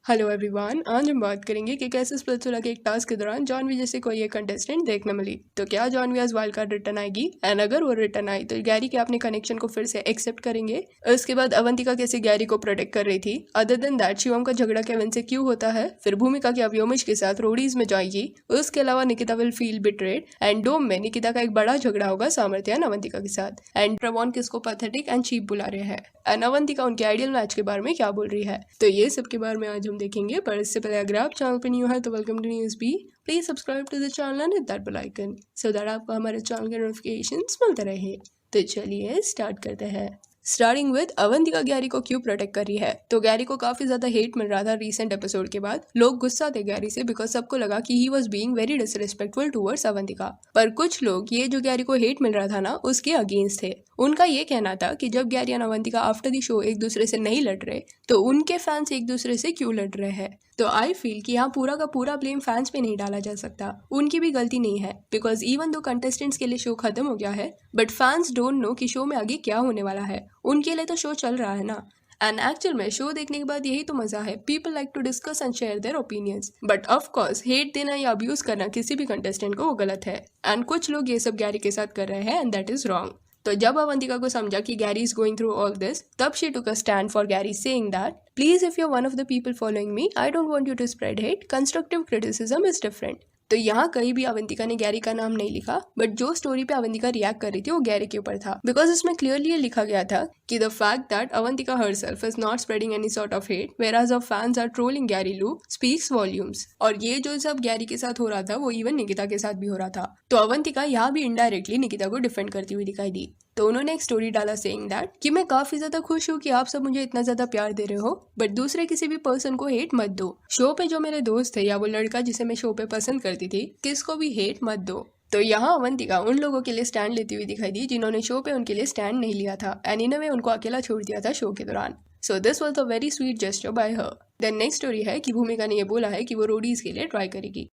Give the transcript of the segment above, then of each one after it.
Hello everyone, आज हम बात करेंगे कि कैसे स्प्लिट्सविला के एक टास्क के दौरान जॉनवी जैसे कोई एक कंटेस्टेंट देखने मिली। तो क्या जॉनवी आज वाइल्ड कार्ड रिटर्न आएगी, एंड अगर वो रिटर्न आई तो गैरी के अपने कनेक्शन को फिर से एक्सेप्ट करेंगे। उसके बाद अवंतिका कैसे गैरी को प्रोटेक्ट कर रही थी। अदर देन दैट शिवम का झगड़ा केविन से क्यों होता है। फिर भूमिका की व्योमिश के साथ रोडीज में जाएगी। उसके अलावा Nikita will feel betrayed, and डोम में निकिता का एक बड़ा झगड़ा होगा सामर्थ्य एंड अवंतिका के साथ। एंड ट्रेवॉन किसको पैथेटिक एंड चीप बुला रहे हैं, एंड अवंतिका उनके आइडियल मैच के बारे में क्या बोल रही है। तो ये सब के बारे में आज हम देखेंगे। पर इससे पहले अगर आप चैनल पे न्यू है तो welcome to news B. Please subscribe to the channel and hit that bell icon so that आपको हमारे चैनल के नोटिफिकेशंस मिलते रहे। तो चलिए स्टार्ट करते हैं। स्टार्टिंग विद अवंतिका गैरी को क्यों प्रोटेक्ट कर रही है। तो गैरी को काफी ज्यादा हेट मिल रहा था रीसेंट एपिसोड के बाद। लोग गुस्सा थे गैरी से बिकॉज सबको लगा कि he was being very disrespectful towards Avantika. पर कुछ लोग ये जो गैरी को हेट मिल रहा था ना उसके अगेंस्ट थे। उनका ये कहना था कि जब गैरी और अवंतिका आफ्टर द शो एक दूसरे से नहीं लड़ रहे तो उनके फैंस एक दूसरे से क्यों लड़ रहे हैं। तो आई फील कि यहाँ पूरा का पूरा ब्लेम फैंस पे नहीं डाला जा सकता। उनकी भी गलती नहीं है बिकॉज इवन दो कंटेस्टेंट्स के लिए शो खत्म हो गया है बट फैंस डोंट नो कि शो में आगे क्या होने वाला है। उनके लिए तो शो चल रहा है ना। एंड एक्चुअल में शो देखने के बाद यही तो मजा है। People like to discuss and share their opinions. But of course hate देना या अब्यूज करना किसी भी कंटेस्टेंट को वो गलत है। एंड कुछ लोग ये सब गैरी के साथ कर रहे हैं एंड दैट इज रॉन्ग। तो जब अवंतिका को समझा कि Gary is going through all this, तब she took a stand for Gary saying that please if you are one of the people following me I don't want you to spread hate, constructive criticism is different. तो यहाँ कहीं भी अवंतिका ने Gary का नाम नहीं लिखा बट जो स्टोरी पे अवंतिका रिएक्ट कर रही थी वो गैरी के ऊपर था बिकॉज इसमें क्लियरली ये लिखा गया था कि the fact that Avantika herself is not spreading any sort of hate whereas her fans are trolling Gary लू स्पीक्स वॉल्यूम्स। और ये जो सब गैरी के साथ हो रहा था वो इवन निकिता के साथ भी हो रहा था। तो अवंतिका यहाँ भी इनडायरेक्टली निकिता को डिफेंड करती हुई दिखाई दी। तो उन्होंने एक स्टोरी डाला सेइंग दैट कि मैं काफी ज्यादा खुश हूँ कि आप सब मुझे इतना ज्यादा प्यार दे रहे हो बट दूसरे किसी भी पर्सन को हेट मत दो। शो पे जो मेरे दोस्त थे या वो लड़का जिसे मैं शो पे पसंद करती थी किसको भी हेट मत दो। तो यहाँ अवंतिका उन लोगों के लिए स्टैंड लेती हुई दिखाई दी जिन्होंने शो पे उनके लिए स्टैंड नहीं लिया था एंड इन अ वे उनको अकेला छोड़ दिया था शो के दौरान। So this was a very sweet gesture by her. Then next story है कि भूमिका ने ये बोला है कि वो रोडीज के लिए ट्राई करेगी।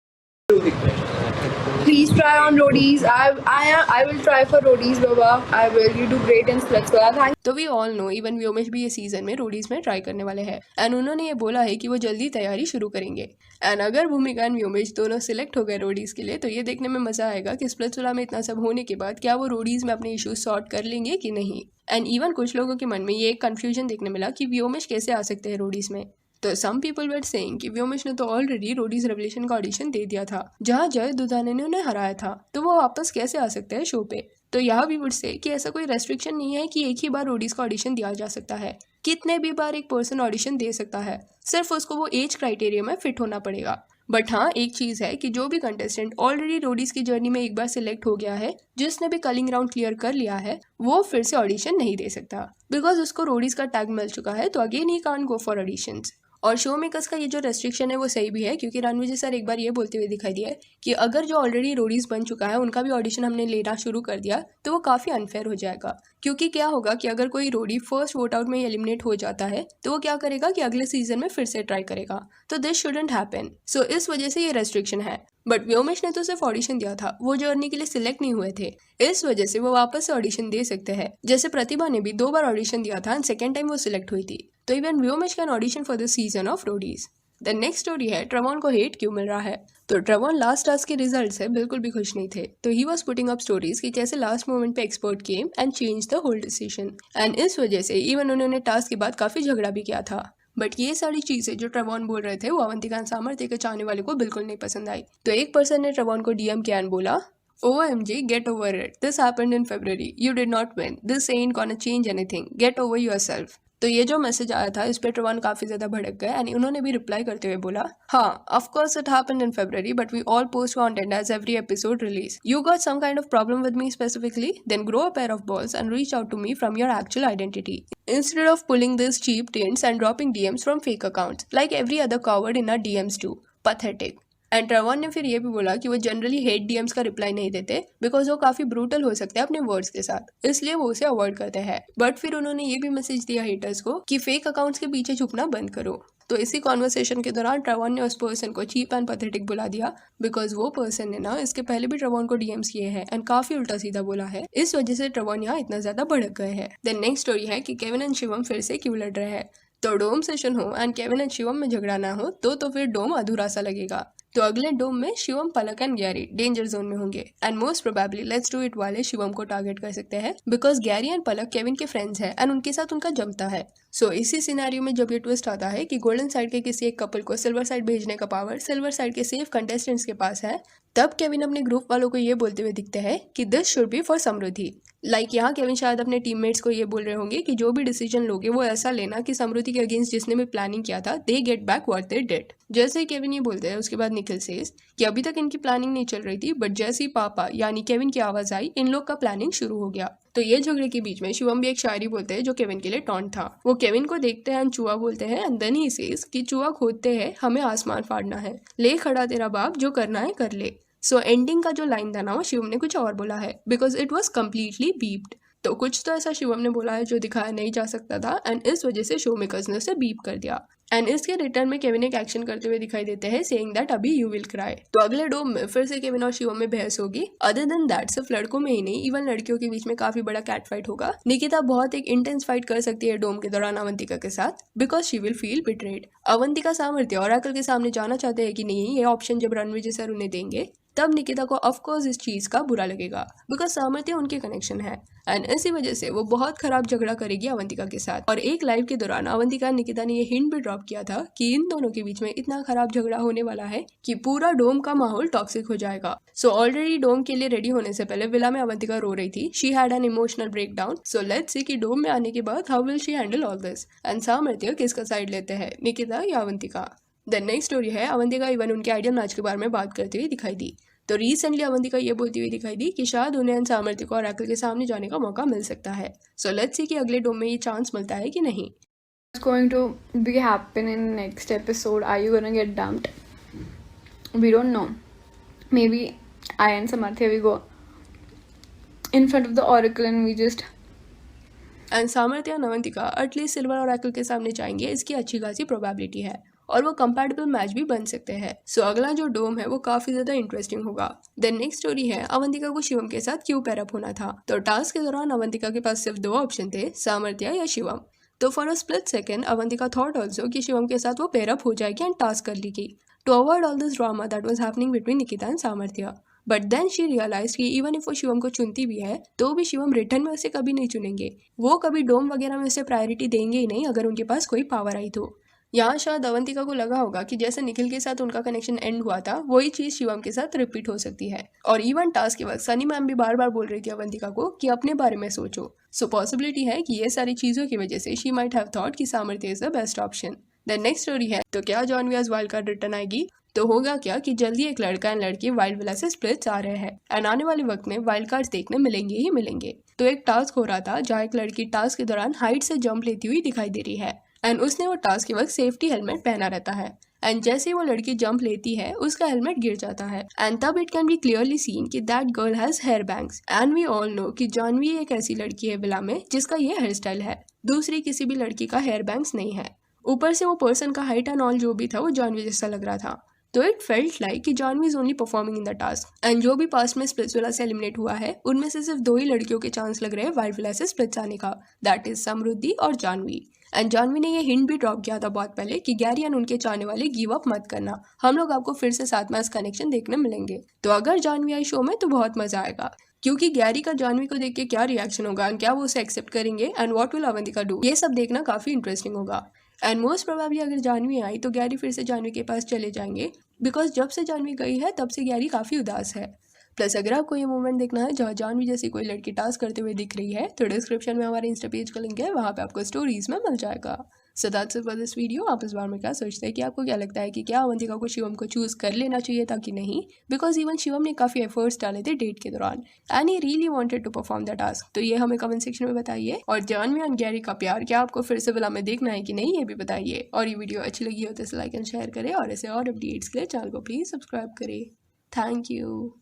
Please try on roadies. I will try for roadies, Baba. I will. You do great in Splitsvilla. Thank. तो we all know even Vyomesh भी ये सीजन में रोडीज में ट्राई करने वाले हैं एंड उन्होंने ये बोला है कि वो जल्दी तैयारी शुरू करेंगे। एंड अगर भूमिका एंड व्योमेश दोनों सिलेक्ट हो गए रोडीज के लिए तो ये देखने में मजा आएगा कि स्प्लिट्सविला में इतना सब होने के बाद क्या वो रोडीज में अपने इश्यूज सॉर्ट कर लेंगे कि नहीं। एंड इवन कुछ लोगों के मन में ये एक कंफ्यूजन देखने मिला कि व्योमेश कैसे आ सकते हैं रोडीज में। तो सम पीपल वर सेइंग कि व्योमेश ने तो ऑलरेडी रोडीज रेवलेशन का ऑडिशन दे दिया था जहां जय दुधाने ने उन्हें हराया था, तो वो वापस कैसे आ सकते हैं शो पे। तो यहाँ भी वुड से कि ऐसा कोई रेस्ट्रिक्शन नहीं है कि एक ही बार रोडीज का ऑडिशन दिया जा सकता है। कितने भी बार एक पर्सन ऑडिशन दे सकता है, सिर्फ उसको वो एज क्राइटेरिया में फिट होना पड़ेगा। बट हाँ एक चीज है कि जो भी कंटेस्टेंट ऑलरेडी रोडीज की जर्नी में एक बार सिलेक्ट हो गया है, जिसने भी कलिंग राउंड क्लियर कर लिया है, वो फिर से ऑडिशन नहीं दे सकता बिकॉज उसको रोडीज का टैग मिल चुका है। तो again he can't go for auditions. और शो मेकर्स का ये जो रेस्ट्रिक्शन है वो सही भी है क्योंकि रणवीर सर एक बार ये बोलते हुए दिखाई दिया कि अगर जो ऑलरेडी रोडीज बन चुका है उनका भी ऑडिशन हमने लेना शुरू कर दिया तो वो काफ़ी अनफेयर हो जाएगा। क्योंकि क्या होगा कि अगर कोई रोडी फर्स्ट वोट आउट में एलिमिनेट हो जाता है तो वो क्या करेगा कि अगले सीजन में फिर से ट्राई करेगा। तो दिस शुडंट हैपन। सो इस वजह से ये रेस्ट्रिक्शन है। बट व्योमेश ने तो सिर्फ ऑडिशन दिया था, वो जर्नी के लिए सिलेक्ट नहीं हुए थे, इस वजह से वो वापस से ऑडिशन दे सकते हैं। जैसे प्रतिभा ने भी 2 बार ऑडिशन दिया था एंड सेकेंड टाइम वो सिलेक्ट हुई थी। तो even Vyomesh can audition for the season of Roadies. The next story है ट्रेवॉन को हेट क्यों मिल रहा है। तो ट्रेवॉन लास्ट टास्क के रिजल्ट से बिल्कुल भी खुश नहीं थे। तो he was putting up stories कि कैसे लास्ट मोमेंट पे expert came and change the whole decision. And इस वजह से इवन उन्होंने टास्क के बाद काफी झगड़ा भी किया था। बट ये सारी चीजें जो ट्रेवॉन बोल रहे थे वो अवंतिका सामर्थ्य के चाहने वाले को बिल्कुल नहीं पसंद आई। तो एक पर्सन ने ट्रेवॉन को डीएम किया एंड बोला OMG, get over it. This happened in February. You did not win. This ain't gonna change anything. Get over yourself. तो ये जो मैसेज आया था इस पे ट्रेवॉन काफी ज्यादा भड़क गए एंड उन्होंने भी रिप्लाई करते हुए बोला हाँ of course it happened in February but we all post content as every episode release. You got some kind of problem with me specifically? Then grow a pair of balls and reach out to me from your actual identity instead of pulling these cheap tints and dropping DMs from fake accounts like every other coward in our DMs too. Pathetic. And Trayvon ने फिर ये भी बोला कि वो generally hate DMs का reply नहीं देते बिकॉज वो काफी ब्रूटल हो सकते हैं अपने वर्ड्स के साथ, इसलिए वो उसे अवॉइड करते हैं। बट फिर उन्होंने ये भी मैसेज दिया हेटर्स को कि फेक अकाउंट्स के पीछे छुपना बंद करो। तो इसी कॉन्वर्सेशन के दौरान ट्रेवॉन ने उस पर्सन को चीप एंड पैथेटिक बुला दिया बिकॉज वो पर्सन ने ना इसके पहले भी ट्रेवॉन को डीएम्स किए हैं एंड काफी उल्टा सीधा बोला है। इस वजह से ट्रेवॉन यहाँ इतना ज्यादा भड़क गए हैं। देन नेक्स्ट स्टोरी है कि केविन एंड शिवम फिर से क्यों लड़ रहे हैं। तो डोम सेशन हो एंड केविन एंड शिवम में झगड़ा ना हो तो फिर डोम अधूरा सा लगेगा। तो अगले डोम में शिवम, पलक एंड गैरी डेंजर जोन में होंगे and most probably let's do it वाले शिवम को टारगेट कर सकते हैं because Gary and Palak Kevin के फ्रेंड्स हैं एंड उनके साथ उनका जमता है। सो इसी सिनेरियो में जब ये ट्विस्ट आता है कि गोल्डन साइड के किसी एक कपल को सिल्वर साइड भेजने का पावर सिल्वर साइड के सेफ कंटेस्टेंट्स के पास है, तब केविन अपने ग्रुप वालों को ये बोलते हुए दिखते हैं कि दिस शुड बी फॉर समृद्धि। यहाँ केविन शायद अपने टीममेट्स को ये बोल रहे होंगे कि जो भी डिसीजन लोगे वो ऐसा लेना कि समृद्धि के अगेंस्ट जिसने भी प्लानिंग किया था they get back what they did. जैसे ही केविन ये बोलते हैं उसके बाद निखिल सेज कि अभी तक इनकी प्लानिंग नहीं चल रही थी बट जैसे ही पापा यानी केविन की आवाज आई इन लोग का प्लानिंग शुरू हो गया। तो ये झगड़े के बीच में शिवम भी एक शायरी बोलते हैं जो केविन के लिए टॉन्ट था। वो केविन को देखते हैं एंड चूहा बोलते हैं एंड देन ही सेज कि चूहा खोदते हैं हमें आसमान फाड़ना है, ले खड़ा तेरा बाप जो करना है कर ले। सो एंडिंग का जो लाइन था ना वो शिवम ने कुछ और बोला है बिकॉज इट वॉज कम्प्लीटली बीप्ड। तो कुछ तो ऐसा शिवम ने बोला है जो दिखाया नहीं जा सकता था एंड इस वजह से शो मेकर्स ने उसे बीप कर दिया एंड इसके रिटर्न में केविन एक एक्शन करते हुए दिखाई देते हैं सेइंग दैट अभी यू विल क्राई। तो अगले डोम में फिर से केविन और शिवम में बहस होगी। अदर देन दैट सिर्फ लड़कों में ही नहीं इवन लड़कियों के बीच में काफी बड़ा कैट फाइट होगा। निकिता बहुत एक इंटेंस फाइट कर सकती है डोम के दौरान अवंतिका के साथ because she will feel betrayed. Avantika सामर्थ्य ओरेकल के सामने जाना चाहते हैं कि नहीं, ये ऑप्शन जब रणविजय सर उन्हें देंगे तब निकिता को ऑफकोर्स इस चीज का बुरा लगेगा बिकॉज सामर्थ्य उनके कनेक्शन है एंड इसी वजह से वो बहुत खराब झगड़ा करेगी अवंतिका के साथ। और एक लाइव के दौरान अवंतिका और निकिता ने ये हिंट भी ड्रॉप किया था कि इन दोनों के बीच में इतना खराब झगड़ा होने वाला है कि पूरा डोम का माहौल टॉक्सिक हो जाएगा। सो ऑलरेडी डोम के लिए रेडी होने से पहले विला में अवंतिका रो रही थी। She had an emotional breakdown. So let's see कि डोम में आने के बाद how will she handle all this and Samarthya किसका साइड लेते हैं, निकिता या अवंतिका। द नेक्स्ट स्टोरी है अवंतिका इवन उनके आइडियल मैच के बारे में बात करते हुए दिखाई दी। तो रिसेंटली अवंतिका ये बोलती हुई दिखाई दी कि शायद उन्हें सामर्थ्य को ओरेकल के सामने जाने का मौका मिल सकता है। सो लेट्स सी कि अगले डोम में ये चांस मिलता है कि नहीं। What's going to be happen in next episode? Are you gonna get dumped? We don't know. Maybe I and Samarthya we go in front of the oracle and we just and सामर्थ्य और Avantika at least silver Oracle के सामने जाएंगे, इसकी अच्छी खासी probability है और वो कंपैटिबल मैच भी बन सकते हैं। सो अगला जो डोम है वो काफी ज्यादा इंटरेस्टिंग होगा। देन नेक्स्ट स्टोरी है अवंतिका को शिवम के साथ क्यों पैरअप होना था। तो टास्क के दौरान अवंतिका के पास सिर्फ दो ऑप्शन थे, सामर्थ्य या शिवम। तो for a split second Avantika thought also कि शिवम के साथ वो पैरअप हो जाएगी एंड टास्क कर लेगी to avoid all this drama that was happening between Nikita and Samarthya. But then she realise कि इवन इफ वो शिवम को चुनती भी है तो भी शिवम रिटर्न में उसे कभी नहीं चुनेंगे। वो कभी डोम वगैरह में उसे प्रायोरिटी देंगे ही नहीं अगर उनके पास कोई पावर आई तो। यहाँ शायद अवंतिका को लगा होगा कि जैसे निखिल के साथ उनका कनेक्शन एंड हुआ था वही चीज शिवम के साथ रिपीट हो सकती है। और इवन टास्क के वक्त सनी मैम भी बार बार बोल रही थी अवंतिका को कि अपने बारे में सोचो। सो पॉसिबिलिटी है कि ये सारी चीजों की वजह से शी माइट हैव थॉट कि Samarthya is the best option. Then next story है तो क्या John as wild card return आएगी। तो होगा क्या कि जल्दी एक लड़का एंड लड़की वाइल्ड विला से स्प्लिट्स आ रहे हैं एंड आने वाले वक्त में वाइल्ड कार्ड्स देखने मिलेंगे ही मिलेंगे। तो एक टास्क हो रहा था जहाँ एक लड़की टास्क के दौरान हाइट से जंप लेती हुई दिखाई दे रही है एंड उसने वो टास्क के वक्त सेफ्टी हेलमेट पहना रहता है एंड जैसे ही वो लड़की जंप लेती है उसका हेलमेट गिर जाता है एंड तब it can be clearly seen कि that girl has hair bangs and we all know कि जानवी एक ऐसी लड़की है विला में जिसका ये हेयर स्टाइल है, दूसरी किसी भी लड़की का हेयर बैंग्स नहीं है। ऊपर से वो पर्सन का हाइट एंड ऑल जो भी था वो जानवी जैसा लग रहा था। तो इट फेल्ट लाइक कि Jahnavi is only performing in the task and जो भी पास्ट में स्प्लिट्स विला से एलिमिनेट हुआ है उनमें से सिर्फ दो ही लड़कियों के चांस लग रहे हैं वाइल्ड विला से स्प्लिट्स आने का, दैट इज समृद्धि और जानवी। एंड जानवी ने ये हिंट भी ड्रॉप किया था बहुत पहले कि गैरी एंड उनके चाहने वाले गिव अप मत करना, हम लोग आपको फिर से साथ मैच कनेक्शन देखने मिलेंगे। तो अगर जानवी आई शो में तो बहुत मजा आएगा क्योंकि गैरी का जानवी को देख के क्या रिएक्शन होगा एंड क्या वो उसे एक्सेप्ट करेंगे and what will Avantika do, ये सब देखना काफी इंटरेस्टिंग होगा। एंड मोस्ट प्रोबेबली अगर जानवी आई तो गैरी फिर से जानवी के पास चले जाएंगे बिकॉज जब से जानवी गई है तब से गैरी काफी उदास है। प्लस अगर आपको ये मूवमेंट देखना है जहाँ जानवी जैसी कोई लड़की टास्क करते हुए दिख रही है तो डिस्क्रिप्शन में हमारे इंस्टा पेज का लिंक है, वहाँ पे आपको स्टोरीज में मिल जाएगा। So that's it for this video. आप इस बारे में क्या सोचते हैं कि आपको क्या लगता है कि क्या अवंतिका को शिवम को चूज कर लेना चाहिए था कि नहीं, बिकॉज इवन शिवम ने काफी एफर्ट्स डाले थे डेट के दौरान and he really wanted to perform the task. तो ये हमें कमेंट सेक्शन में बताइए। और जानवी एंड गैरी का प्यार क्या आपको फिर से विला में देखना है कि नहीं, ये भी बताइए। और ये वीडियो अच्छी लगी हो तो इसे लाइक एंड शेयर करें और ऐसे और अपडेट्स के लिए चैनल को प्लीज सब्सक्राइब करें। Thank you.